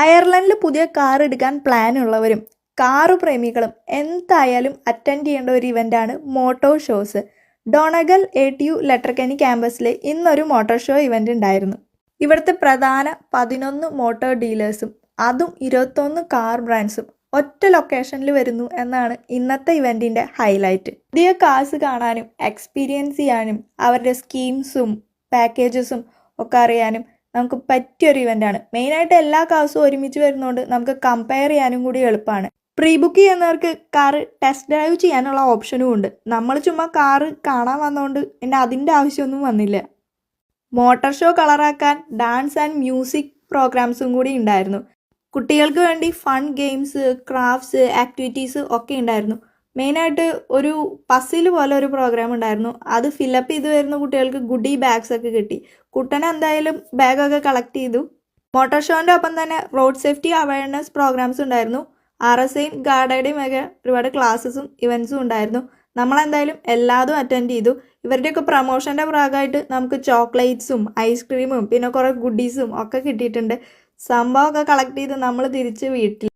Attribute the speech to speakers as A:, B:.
A: അയർലൻഡിൽ പുതിയ കാർ എടുക്കാൻ പ്ലാൻ ഉള്ളവരും കാറ് പ്രേമികളും എന്തായാലും അറ്റൻഡ് ചെയ്യേണ്ട ഒരു ഇവൻ്റാണ് മോട്ടോർ ഷോസ്. ഡോണഗൽ ATU ലെറ്റർക്കനി ക്യാമ്പസിൽ ഇന്നൊരു മോട്ടോർ ഷോ ഇവൻ്റ് ഉണ്ടായിരുന്നു. ഇവിടുത്തെ പ്രധാന 11 മോട്ടോർ ഡീലേഴ്സും അതും 21 കാർ ബ്രാൻഡ്സും ഒറ്റ ലൊക്കേഷനിൽ വരുന്നു എന്നാണ് ഇന്നത്തെ ഇവൻറ്റിൻ്റെ ഹൈലൈറ്റ്. പുതിയ കാർസ് കാണാനും എക്സ്പീരിയൻസ് ചെയ്യാനും അവരുടെ സ്കീംസും പാക്കേജസും ഒക്കെ അറിയാനും നമുക്ക് പറ്റിയൊരു ഇവൻ്റാണ്. മെയിനായിട്ട് എല്ലാ കാർസും ഒരുമിച്ച് വരുന്നതുകൊണ്ട് നമുക്ക് കമ്പയർ ചെയ്യാനും കൂടി എളുപ്പമാണ്. പ്രീ ബുക്ക് ചെയ്യുന്നവർക്ക് കാറ് ടെസ്റ്റ് ഡ്രൈവ് ചെയ്യാനുള്ള ഓപ്ഷനും ഉണ്ട്. നമ്മൾ ചുമ്മാ കാറ് കാണാൻ വന്നതുകൊണ്ട് പിന്നെ അതിൻ്റെ ആവശ്യമൊന്നും വന്നില്ല. മോട്ടോർ ഷോ കളറാക്കാൻ ഡാൻസ് ആൻഡ് മ്യൂസിക് പ്രോഗ്രാംസും കൂടി ഉണ്ടായിരുന്നു. കുട്ടികൾക്ക് വേണ്ടി ഫൺ ഗെയിംസ്, ക്രാഫ്റ്റ്സ്, ആക്ടിവിറ്റീസ് ഒക്കെ ഉണ്ടായിരുന്നു. മെയിനായിട്ട് ഒരു പസിൽ പോലെ ഒരു പ്രോഗ്രാം ഉണ്ടായിരുന്നു. അത് ഫില്ലപ്പ് ചെയ്ത് വരുന്ന കുട്ടികൾക്ക് ഗുഡി ബാഗ്സ് ഒക്കെ കിട്ടി. കുട്ടനെ എന്തായാലും ബാഗൊക്കെ കളക്ട് ചെയ്തു. മോട്ടോർ ഷോൻ്റെ ഒപ്പം തന്നെ റോഡ് സേഫ്റ്റി അവയർനെസ് പ്രോഗ്രാംസ് ഉണ്ടായിരുന്നു. RSAയും ഗാർഡയുടെയും ഒക്കെ ഒരുപാട് ക്ലാസ്സസും ഇവൻസും ഉണ്ടായിരുന്നു. നമ്മളെന്തായാലും എല്ലാതും അറ്റൻഡ് ചെയ്തു. ഇവരുടെയൊക്കെ പ്രൊമോഷൻ്റെ ഭാഗമായിട്ട് നമുക്ക് ചോക്ലേറ്റ്സും ഐസ്ക്രീമും പിന്നെ കുറേ ഗുഡീസും ഒക്കെ കിട്ടിയിട്ടുണ്ട്. സംഭവമൊക്കെ കളക്ട് ചെയ്ത് നമ്മൾ തിരിച്ച് വീട്ടിൽ